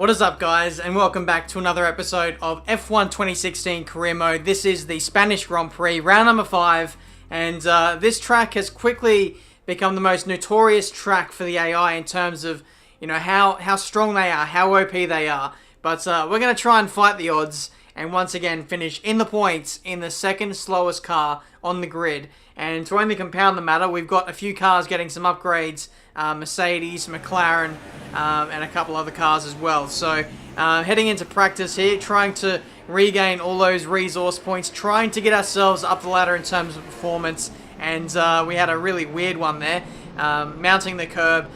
What is up, guys, and welcome back to another episode of F1 2016 Career Mode. This is the Spanish Grand Prix, round number 5, and this track has quickly become the most notorious track for the AI in terms of, you know, how strong they are, how OP they are. But we're going to try and fight the odds and once again finish in the points in the second slowest car on the grid. And to only compound the matter, we've got a few cars getting some upgrades, Mercedes, McLaren, and a couple other cars as well. So heading into practice here, trying to regain all those resource points, trying to get ourselves up the ladder in terms of performance. And we had a really weird one there, mounting the curb.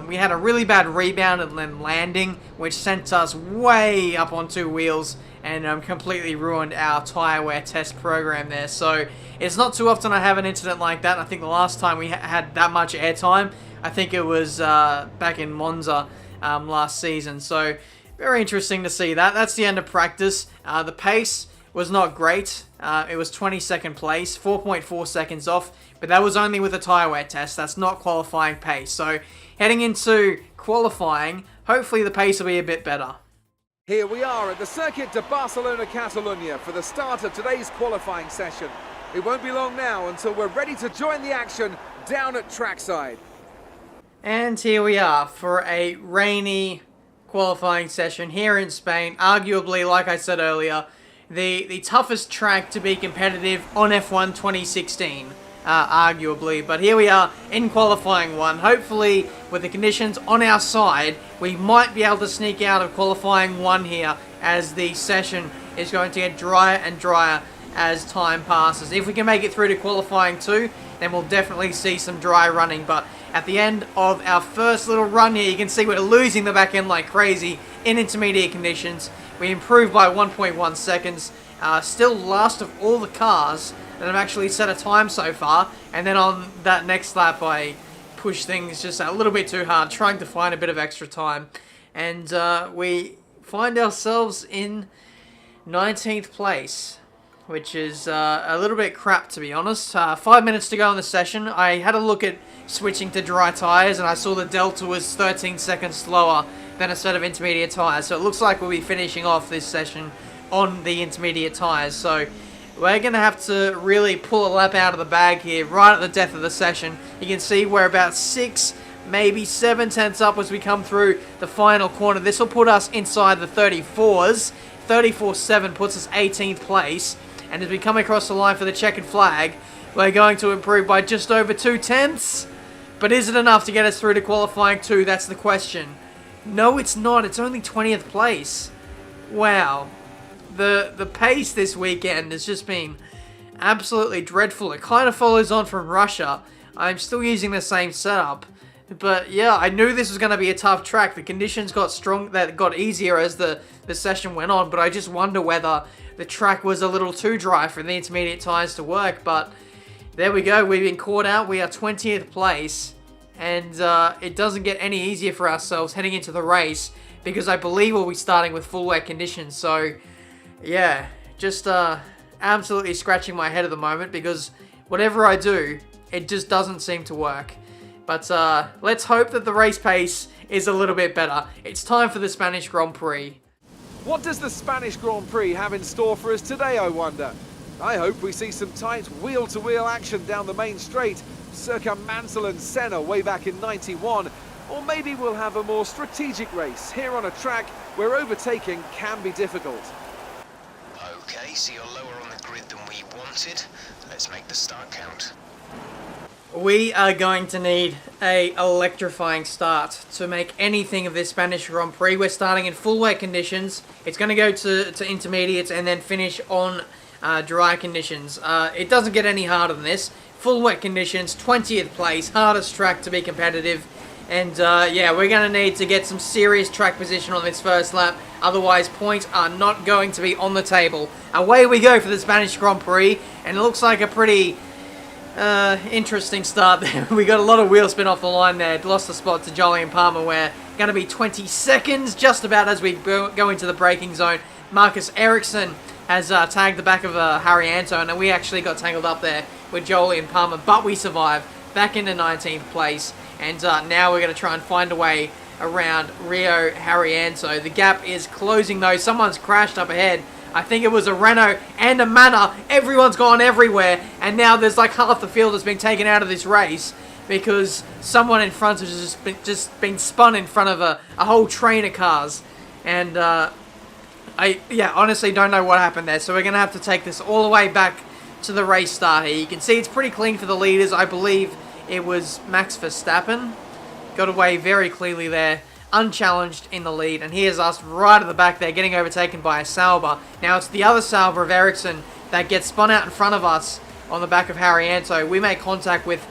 We had a really bad rebound and then landing, which sent us way up on two wheels and completely ruined our tyre wear test program there. So it's not too often I have an incident like that. I think the last time we had that much airtime, I think it was back in Monza last season. So very interesting to see that. That's the end of practice. The pace was not great. It was 22nd place, 4.4 seconds off, but that was only with a tyre wear test. That's not qualifying pace. So heading into qualifying, hopefully the pace will be a bit better. Here we are at the Circuit de Barcelona, Catalunya for the start of today's qualifying session. It won't be long now until we're ready to join the action down at trackside. And here we are for a rainy qualifying session here in Spain. Arguably, like I said earlier, the toughest track to be competitive on F1 2016. Arguably, but here we are in qualifying one. Hopefully, with the conditions on our side, we might be able to sneak out of qualifying one here, as the session is going to get drier and drier as time passes. If we can make it through to qualifying 2, then we'll definitely see some dry running. But at the end of our first little run here, you can see we're losing the back end like crazy in intermediate conditions. We improved by 1.1 seconds, still last of all the cars that have actually set a time so far, and then on that next lap I pushed things just a little bit too hard, trying to find a bit of extra time, and we find ourselves in 19th place, which is a little bit crap, to be honest. 5 minutes to go in the session. I had a look at switching to dry tyres, and I saw the delta was 13 seconds slower than a set of intermediate tyres, so it looks like we'll be finishing off this session on the intermediate tyres. So we're going to have to really pull a lap out of the bag here right at the death of the session. You can see we're about 6, maybe 7 tenths up as we come through the final corner. This will put us inside the 34s. 34.7 puts us 18th place. And as we come across the line for the checkered flag, we're going to improve by just over 2 tenths. But is it enough to get us through to qualifying 2? That's the question. No, it's not. It's only 20th place. Wow. The pace this weekend has just been absolutely dreadful. It kind of follows on from Russia. I'm still using the same setup. But yeah, I knew this was going to be a tough track. The conditions got easier as the session went on, but I just wonder whether the track was a little too dry for the intermediate tyres to work. But there we go. We've been caught out. We are 20th place. And it doesn't get any easier for ourselves heading into the race, because I believe we'll be starting with full wet conditions. So yeah, just absolutely scratching my head at the moment, because whatever I do, it just doesn't seem to work. But let's hope that the race pace is a little bit better. It's time for the Spanish Grand Prix. What does the Spanish Grand Prix have in store for us today, I wonder? I hope we see some tight wheel-to-wheel action down the main straight, circa Mansell and Senna way back in '91. Or maybe we'll have a more strategic race here on a track where overtaking can be difficult. Okay, so you're lower on the grid than we wanted. Let's make the start count. We are going to need a electrifying start to make anything of this Spanish Grand Prix. We're starting in full wet conditions. It's going to go to intermediates and then finish on dry conditions. It doesn't get any harder than this. Full wet conditions, 20th place, hardest track to be competitive. And yeah, we're going to need to get some serious track position on this first lap. Otherwise, points are not going to be on the table. Away we go for the Spanish Grand Prix. And it looks like a pretty interesting start there. We got a lot of wheel spin off the line there. Lost the spot to Daly and Palmer. We're going to be 20 seconds just about as we go into the braking zone. Marcus Ericsson has tagged the back of Harry Anton, and we actually got tangled up there with Daly and Palmer, but we survived back into 19th place. And now we're going to try and find a way around Rio Harrienzo. The gap is closing though. Someone's crashed up ahead. I think it was a Renault and a Manor. Everyone's gone everywhere, and now there's like half the field has been taken out of this race because someone in front has just been spun in front of a whole train of cars. And I honestly don't know what happened there. So we're going to have to take this all the way back to the race start here. You can see it's pretty clean for the leaders. I believe it was Max Verstappen. Got away very clearly there, unchallenged in the lead. And here's us right at the back there, getting overtaken by a Sauber. Now it's the other Sauber of Ericsson that gets spun out in front of us on the back of Harrienzo. We make contact with,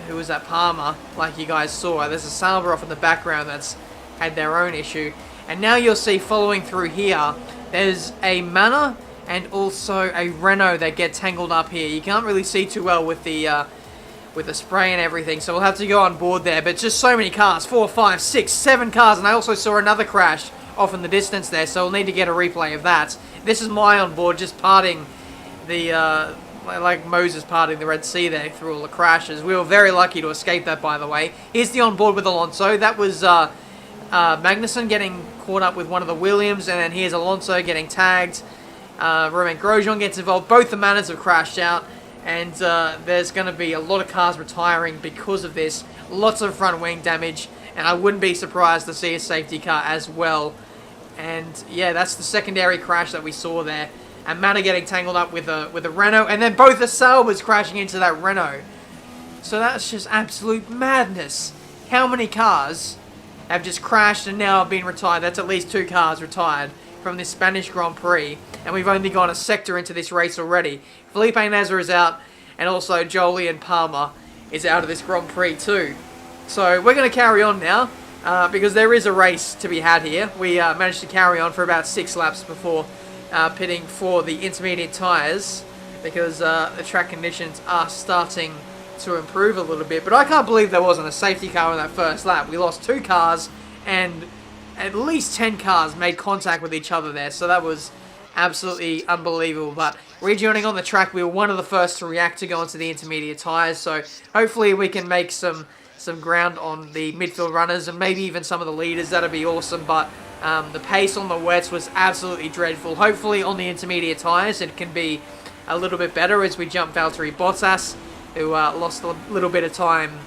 who was that, Palmer, like you guys saw. There's a Sauber off in the background that's had their own issue. And now you'll see following through here, there's a Manor and also a Renault that get tangled up here. You can't really see too well with the spray and everything, so we'll have to go on board there. But just so many cars, 4, 5, 6, 7 cars, and I also saw another crash off in the distance there, so we'll need to get a replay of that. This is my on board, just parting the, like Moses parting the Red Sea there through all the crashes. We were very lucky to escape that, by the way. Here's the on board with Alonso. That was Magnussen getting caught up with one of the Williams, and then here's Alonso getting tagged. Romain Grosjean gets involved. Both the Manors have crashed out, and there's going to be a lot of cars retiring because of this. Lots of front wing damage, and I wouldn't be surprised to see a safety car as well. And yeah, that's the secondary crash that we saw there. And Manor getting tangled up with a Renault, and then both the Saubers crashing into that Renault. So that's just absolute madness. How many cars have just crashed and now have been retired? That's at least 2 cars retired from this Spanish Grand Prix, and we've only gone a sector into this race already. Felipe Nasr is out, and also Jolie and Palmer is out of this Grand Prix too. So we're going to carry on now, because there is a race to be had here. We managed to carry on for about 6 laps before pitting for the intermediate tyres, because the track conditions are starting to improve a little bit. But I can't believe there wasn't a safety car on that first lap. We lost 2 cars, and at least 10 cars made contact with each other there, so that was absolutely unbelievable. But rejoining on the track, we were one of the first to react to go into the intermediate tyres, so hopefully we can make some ground on the midfield runners and maybe even some of the leaders. That'd be awesome. But the pace on the wets was absolutely dreadful. Hopefully on the intermediate tyres it can be a little bit better as we jump Valtteri Bottas, who lost a little bit of time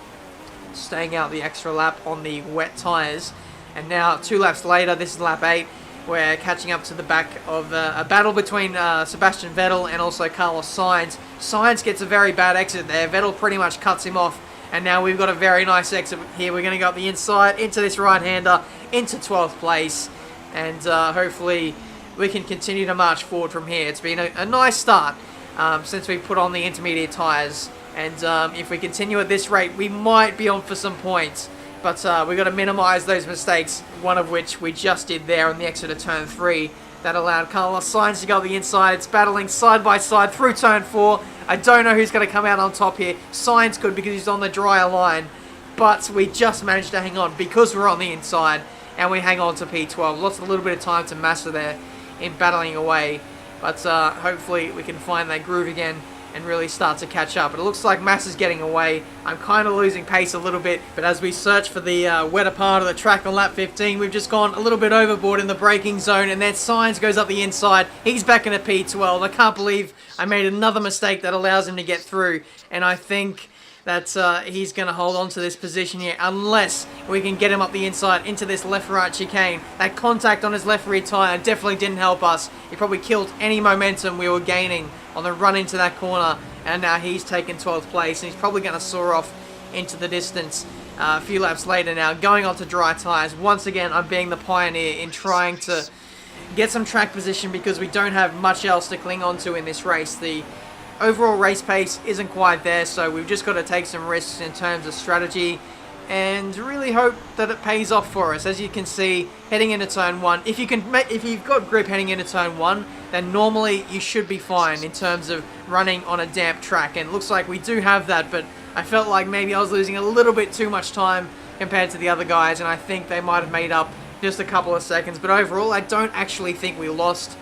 staying out the extra lap on the wet tyres. And now 2 laps later, this is lap 8, we're catching up to the back of a battle between Sebastian Vettel and also Carlos Sainz. Sainz gets a very bad exit there. Vettel pretty much cuts him off, and now we've got a very nice exit here. We're going to go up the inside into this right-hander, into 12th place, and hopefully we can continue to march forward from here. It's been a nice start since we put on the intermediate tyres, and if we continue at this rate, we might be on for some points. But we've got to minimise those mistakes, one of which we just did there on the exit of turn 3. That allowed Carlos Sainz to go the inside. It's battling side by side through turn 4. I don't know who's going to come out on top here. Sainz could, because he's on the drier line. But we just managed to hang on because we're on the inside, and we hang on to P12. Lost a little bit of time to Massa there in battling away. But hopefully we can find that groove again and really start to catch up. But it looks like Massa's getting away. I'm kind of losing pace a little bit, but as we search for the wetter part of the track on lap 15, we've just gone a little bit overboard in the braking zone, and then Sainz goes up the inside. He's back in a P12. I can't believe I made another mistake that allows him to get through, and I think that he's going to hold on to this position here unless we can get him up the inside into this left-right chicane. That contact on his left rear tyre definitely didn't help us. He probably killed any momentum we were gaining on the run into that corner, and now he's taken 12th place, and he's probably going to soar off into the distance a few laps later now, going on to dry tyres. Once again, I'm being the pioneer in trying to get some track position because we don't have much else to cling on to in this race. The overall race pace isn't quite there, so we've just got to take some risks in terms of strategy and really hope that it pays off for us. As you can see, heading into turn 1, if you've got grip heading into turn 1, then normally you should be fine in terms of running on a damp track, and it looks like we do have that, but I felt like maybe I was losing a little bit too much time compared to the other guys, and I think they might have made up just a couple of seconds. But overall, I don't actually think we lost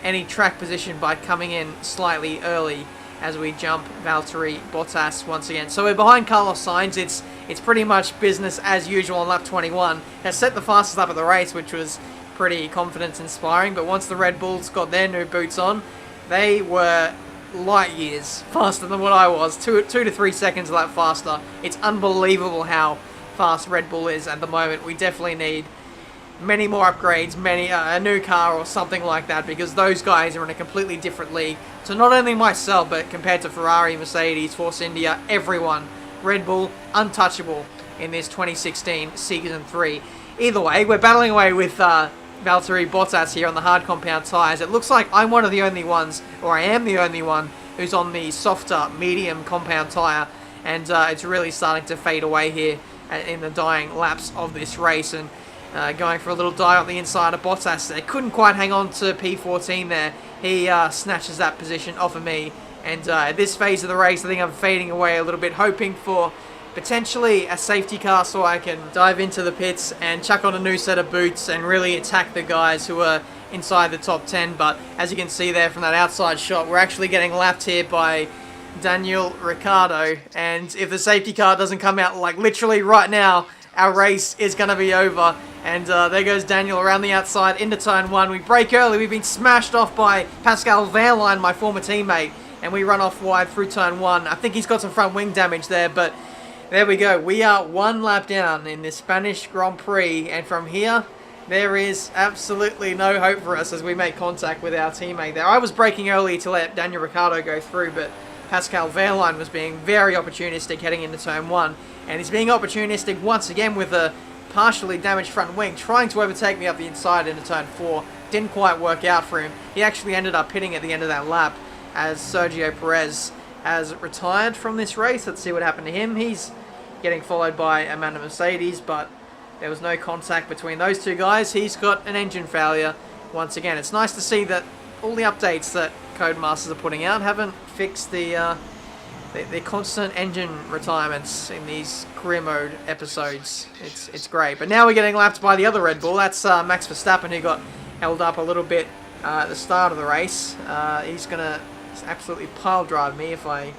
any track position by coming in slightly early as we jump Valtteri Bottas once again. So we're behind Carlos Sainz. It's it's pretty much business as usual on lap 21. Has set the fastest lap of the race, which was pretty confidence-inspiring, but once the Red Bulls got their new boots on, they were light years faster than what I was. 2 to 3 seconds a lap faster. It's unbelievable how fast Red Bull is at the moment. We definitely need many more upgrades, a new car or something like that, because those guys are in a completely different league to not only myself, but compared to Ferrari, Mercedes, Force India, everyone. Red Bull, untouchable in this 2016 Season 3. Either way, we're battling away with Valtteri Bottas here on the hard compound tyres. It looks like I'm one of the only ones, or I am the only one, who's on the softer medium compound tyre, and it's really starting to fade away here in the dying laps of this race, and going for a little dive on the inside of Bottas there. Couldn't quite hang on to P14 there. He snatches that position off of me, and at this phase of the race I think I'm fading away a little bit, hoping for potentially a safety car so I can dive into the pits and chuck on a new set of boots and really attack the guys who are inside the top 10. But as you can see there from that outside shot, we're actually getting lapped here by Daniel Ricciardo, and if the safety car doesn't come out like literally right now, our race is going to be over. And there goes Daniel around the outside into turn 1. We break early. We've been smashed off by Pascal Wehrlein, my former teammate, and we run off wide through turn 1. I think he's got some front wing damage there, but there we go. We are 1 lap down in this Spanish Grand Prix, and from here, there is absolutely no hope for us as we make contact with our teammate there. I was braking early to let Daniel Ricciardo go through, but Pascal Wehrlein was being very opportunistic heading into turn 1, and he's being opportunistic once again with a partially damaged front wing, trying to overtake me up the inside into turn 4. Didn't quite work out for him. He actually ended up pitting at the end of that lap as Sergio Perez has retired from this race. Let's see what happened to him. He's getting followed by Amanda Mercedes, but there was no contact between those two guys. He's got an engine failure once again. It's nice to see that all the updates that Codemasters are putting out haven't fixed the constant engine retirements in these career mode episodes. It's great. But now we're getting lapped by the other Red Bull. That's Max Verstappen, who got held up a little bit at the start of the race. He's gonna absolutely pile drive me if I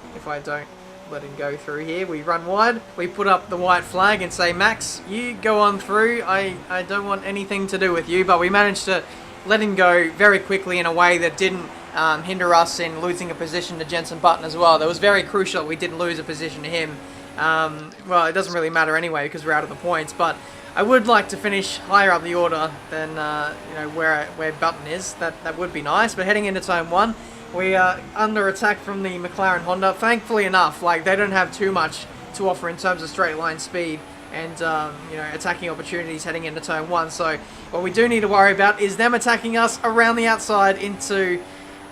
don't let him go through here. We run wide, we put up the white flag and say, Max, you go on through, I don't want anything to do with you. But we managed to let him go very quickly in a way that didn't hinder us in losing a position to Jenson Button as well. That was very crucial that we didn't lose a position to him. Well, it doesn't really matter anyway because we're out of the points, but I would like to finish higher up the order than you know, where Button is. That would be nice. But heading into turn 1, we are under attack from the McLaren Honda. Thankfully enough, like, they don't have too much to offer in terms of straight line speed and you know, attacking opportunities heading into turn 1. So what we do need to worry about is them attacking us around the outside into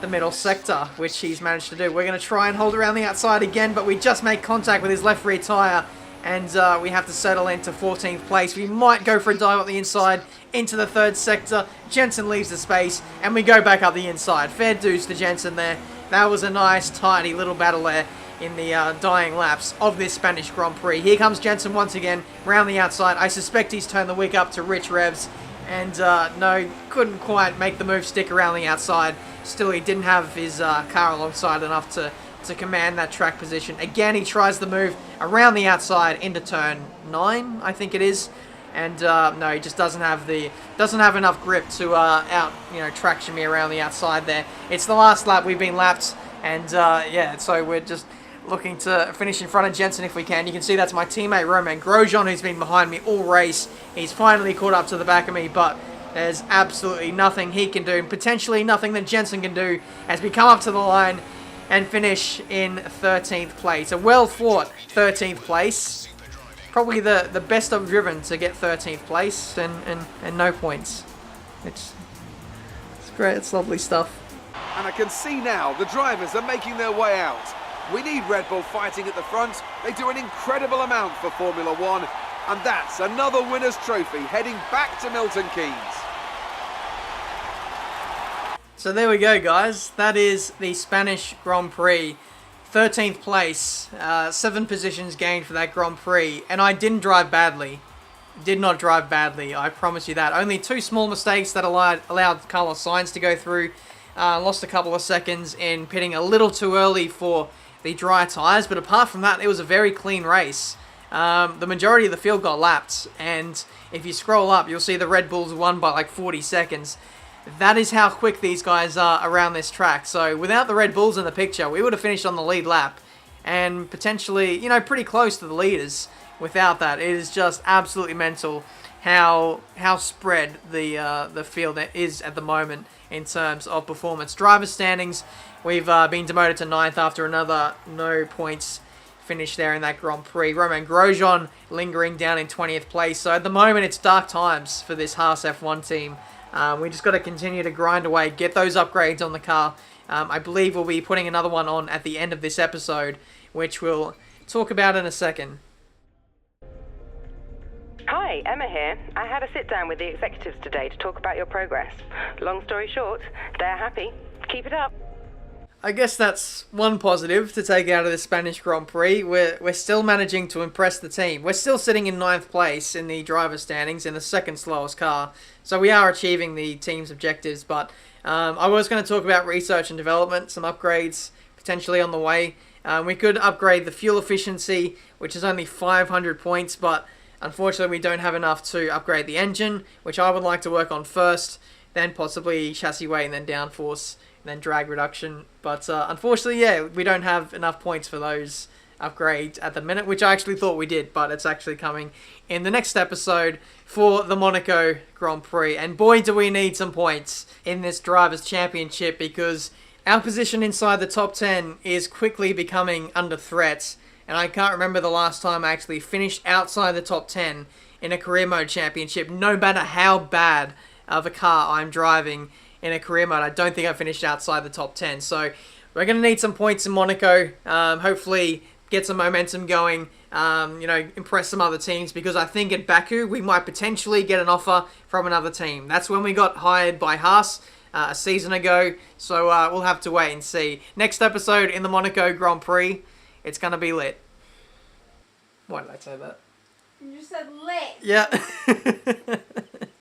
the middle sector, which he's managed to do. We're going to try and hold around the outside again, but we just make contact with his left rear tyre, and we have to settle into 14th place. We might go for a dive up the inside into the 3rd sector. Jenson leaves the space, and we go back up the inside. Fair dues to Jenson there. That was a nice, tidy little battle there in the dying laps of this Spanish Grand Prix. Here comes Jenson once again, round the outside. I suspect he's turned the wick up to rich revs, and no, couldn't quite make the move stick around the outside. Still, he didn't have his car alongside enough to command that track position. Again, he tries the move around the outside into turn 9, I think it is, and no, he just doesn't have enough grip to traction me around the outside there. It's the last lap. We've been lapped, and yeah, so we're just looking to finish in front of Jenson if we can. You can see that's my teammate Romain Grosjean, who's been behind me all race. He's finally caught up to the back of me, but there's absolutely nothing he can do, potentially nothing that Jenson can do, as we come up to the line and finish in 13th place. A well-fought 13th place. Probably the best I've driven to get 13th place and no points. It's great, it's lovely stuff. And I can see now the drivers are making their way out. We need Red Bull fighting at the front. They do an incredible amount for Formula One. And that's another winner's trophy heading back to Milton Keynes. So there we go, guys. That is the Spanish Grand Prix. 13th place. 7 positions gained for that Grand Prix. And I didn't drive badly. Did not drive badly, I promise you that. Only 2 small mistakes that allowed Carlos Sainz to go through. Lost a couple of seconds in pitting a little too early for the dry tyres. But apart from that, it was a very clean race. the majority of the field got lapped. And if you scroll up, you'll see the Red Bulls won by like 40 seconds. That is how quick these guys are around this track. So without the Red Bulls in the picture, we would have finished on the lead lap. And potentially, you know, pretty close to the leaders without that. It is just absolutely mental how spread the field is at the moment in terms of performance. Driver standings, we've been demoted to 9th after another no points finish there in that Grand Prix. Romain Grosjean lingering down in 20th place. So at the moment, it's dark times for this Haas F1 team. We just got to continue to grind away, get those upgrades on the car. I believe we'll be putting another one on at the end of this episode, which we'll talk about in a second. Hi, Emma here. I had a sit down with the executives today to talk about your progress. Long story short, they're happy. Keep it up. I guess that's one positive to take out of the Spanish Grand Prix. We're still managing to impress the team. We're still sitting in 9th place in the driver standings in the second slowest car. So we are achieving the team's objectives. But I was going to talk about research and development, some upgrades potentially on the way. We could upgrade the fuel efficiency, which is only 500 points, but unfortunately we don't have enough to upgrade the engine, which I would like to work on first, then possibly chassis weight and then downforce, and then drag reduction. But unfortunately, yeah, we don't have enough points for those upgrades at the minute, which I actually thought we did, but it's actually coming in the next episode for the Monaco Grand Prix. And boy, do we need some points in this Drivers' Championship, because our position inside the top 10 is quickly becoming under threat. And I can't remember the last time I actually finished outside the top 10 in a career mode championship, no matter how bad of a car I'm driving in a career mode. I don't think I finished outside the top 10. So we're going to need some points in Monaco. Hopefully get some momentum going, you know, impress some other teams, because I think at Baku we might potentially get an offer from another team. That's when we got hired by Haas a season ago. So we'll have to wait and see. Next episode in the Monaco Grand Prix, it's going to be lit. Why did I say that? You just said lit. Yeah.